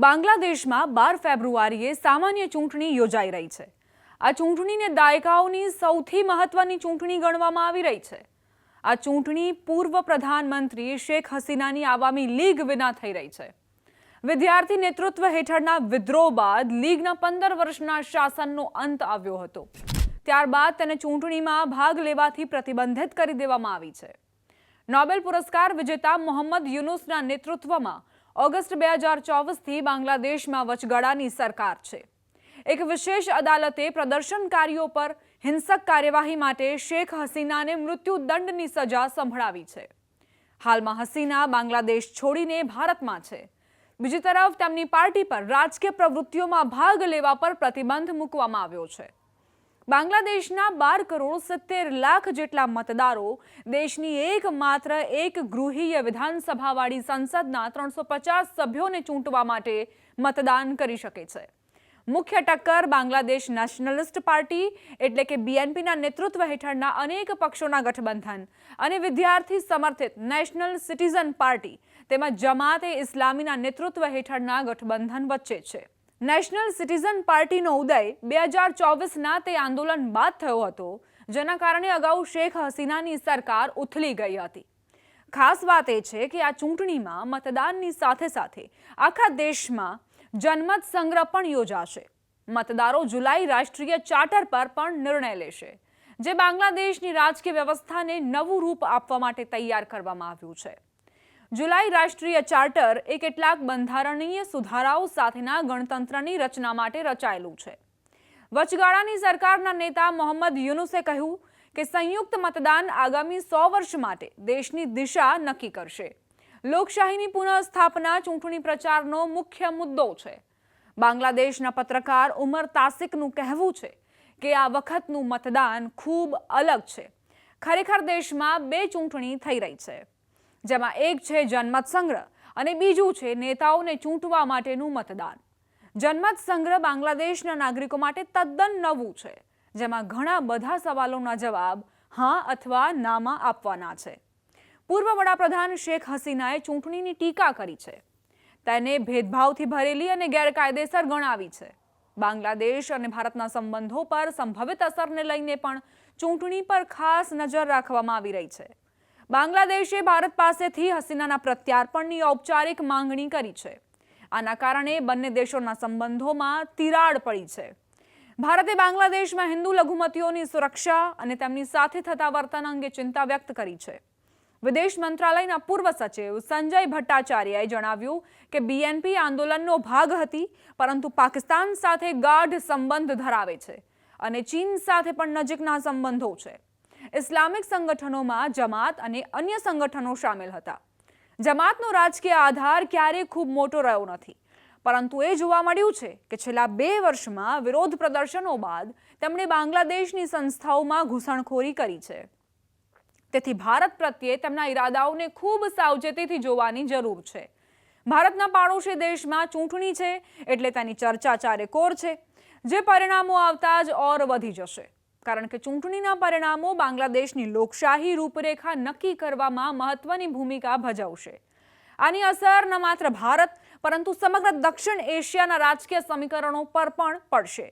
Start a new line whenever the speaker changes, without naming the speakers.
બાંગ્લાદેશમાં 12 ફેબ્રુઆરીએ સામાન્ય ચૂંટણી યોજાઈ રહી છે। આ ચૂંટણીને દાયકાઓની સૌથી મહત્વની ચૂંટણી ગણવામાં આવી રહી છે। આ ચૂંટણી પૂર્વ પ્રધાનમંત્રી શેખ હસીનાની આવામી લીગ વિના થઈ રહી છે। વિદ્યાર્થી નેતૃત્વ હેઠળના વિદ્રોહ બાદ લીગના 15 વર્ષના શાસનનો અંત આવ્યો હતો। ત્યારબાદ તેને ચૂંટણીમાં ભાગ લેવાથી પ્રતિબંધિત કરી દેવામાં આવી છે। નોબેલ પુરસ્કાર વિજેતા મોહમ્મદ યુનુસના નેતૃત્વમાં ઓગસ્ટ 2024થી બાંગ્લાદેશમાં વચગાળાની સરકાર છે। એક વિશેષ અદાલતે પ્રદર્શનકારીઓ પર હિંસક કાર્યવાહી માટે શેખ હસીનાને મૃત્યુદંડની સજા સંભળાવી છે। હાલમાં હસીના બાંગ્લાદેશ છોડીને ભારતમાં છે। બીજી તરફ તેમની પાર્ટી પર રાજકીય પ્રવૃત્તિઓમાં ભાગ લેવા પર પ્રતિબંધ મૂકવામાં આવ્યો છે। બાંગ્લાદેશના 12 કરોડ 70 લાખ જેટલા મતદારો દેશની એકમાત્ર એક ગૃહીય વિધાનસભાવાળી સંસદના 350 સભ્યોને ચૂંટવા માટે મતદાન કરી શકે છે। મુખ્ય ટક્કર બાંગ્લાદેશ નેશનલિસ્ટ પાર્ટી એટલે કે બીએનપીના નેતૃત્વ હેઠળના અનેક પક્ષોના ગઠબંધન અને વિદ્યાર્થી સમર્થિત નેશનલ સિટીઝન પાર્ટી તેમજ જમાતે ઇસ્લામીના નેતૃત્વ હેઠળના ગઠબંધન વચ્ચે છે। નેશનલ સિટીઝન પાર્ટીનો ઉદય 2024ના તે આંદોલન બાદ થયો હતો, જેના કારણે અગાઉ શેખ હસીનાની સરકાર ઉથલી ગઈ હતી। ખાસ વાત એ છે કે આ ચૂંટણીમાં મતદાનની સાથે સાથે આખા દેશમાં જનમત સંગ્રહ પણ યોજાશે। મતદારો જુલાઈ રાષ્ટ્રીય ચાર્ટર પર પણ નિર્ણય લેશે, જે બાંગ્લાદેશની રાજકીય વ્યવસ્થાને નવું રૂપ આપવા માટે તૈયાર કરવામાં આવ્યું છે। જુલાઈ રાષ્ટ્રીય ચાર્ટર એ કેટલાક બંધારણીય સુધારાઓ સાથેના ગણતંત્રની રચના માટે રચાયેલું છે। વચગાળાની સરકારના નેતા મોહમ્મદ યુનુસે કહ્યું કે સંયુક્ત મતદાન આગામી 100 વર્ષ માટે દેશની દિશા નક્કી કરશે। લોકશાહીની પુનઃસ્થાપના ચૂંટણી પ્રચારનો મુખ્ય મુદ્દો છે। બાંગ્લાદેશના પત્રકાર ઉમર તાસિકનું કહેવું છે કે આ વખતનું મતદાન ખૂબ અલગ છે। ખરેખર દેશમાં 2 ચૂંટણી થઈ રહી છે, જેમાં એક છે જનમત સંગ્રહ અને બીજું છે નેતાઓને ચૂંટવા માટેનું મતદાન। જનમત સંગ્રહ બાંગ્લાદેશના નાગરિકો માટે તદ્દન નવું છે, જેમાં ઘણા બધા સવાલોના જવાબ હા અથવા નામાં આપવાના છે। પૂર્વ વડાપ્રધાન શેખ હસીનાએ ચૂંટણીની ટીકા કરી છે, તેને ભેદભાવથી ભરેલી અને ગેરકાયદેસર ગણાવી છે। બાંગ્લાદેશ અને ભારતના સંબંધો પર સંભવિત અસરને લઈને પણ ચૂંટણી પર ખાસ નજર રાખવામાં આવી રહી છે। બાંગ્લાદેશે ભારત પાસેથી હસીનાના પ્રત્યાર્પણની ઔપચારિક માંગણી કરી છે। આના કારણે બંને દેશોના સંબંધોમાં તિરાડ પડી છે। ભારતે બાંગ્લાદેશમાં હિન્દુ લઘુમતીઓની સુરક્ષા અને તેમની સાથે થતા વર્તન અંગે ચિંતા વ્યક્ત કરી છે। વિદેશ મંત્રાલયના પૂર્વ સચિવ સંજય ભટ્ટાચાર્યએ જણાવ્યું કે બીએનપી આંદોલનનો ભાગ હતી, પરંતુ પાકિસ્તાન સાથે ગાઢ સંબંધ ધરાવે છે અને ચીન સાથે પણ નજીકના સંબંધો છે। ઇસ્લામિક સંગઠનોમાં જમાત અને અન્ય સંગઠનો સામેલ હતા। જમાતનો રાજકીય આધાર ક્યારેય ખૂબ મોટો રહ્યો નથી, પરંતુ એ જોવા મળ્યું છે કે છેલ્લા 2 વર્ષમાં વિરોધ પ્રદર્શનો બાદ તેમણે બાંગ્લાદેશની સંસ્થાઓમાં ઘૂસણખોરી કરી છે। તેથી ભારત પ્રત્યે તેમના ઈરાદાઓને ખૂબ સાવચેતીથી જોવાની જરૂર છે। ભારતના પાડોશી દેશમાં ચૂંટણી છે એટલે તેની ચર્ચા ચારેકોર છે, જે પરિણામો આવતા જ ઓર વધી જશે, કારણ કે ચૂંટણીના પરિણામો બાંગ્લાદેશની લોકશાહી રૂપરેખા નક્કી કરવામાં મહત્વની ભૂમિકા ભજવશે। આની અસર ન માત્ર ભારત પરંતુ સમગ્ર દક્ષિણ એશિયાના રાજકીય સમીકરણો પર પણ પડશે।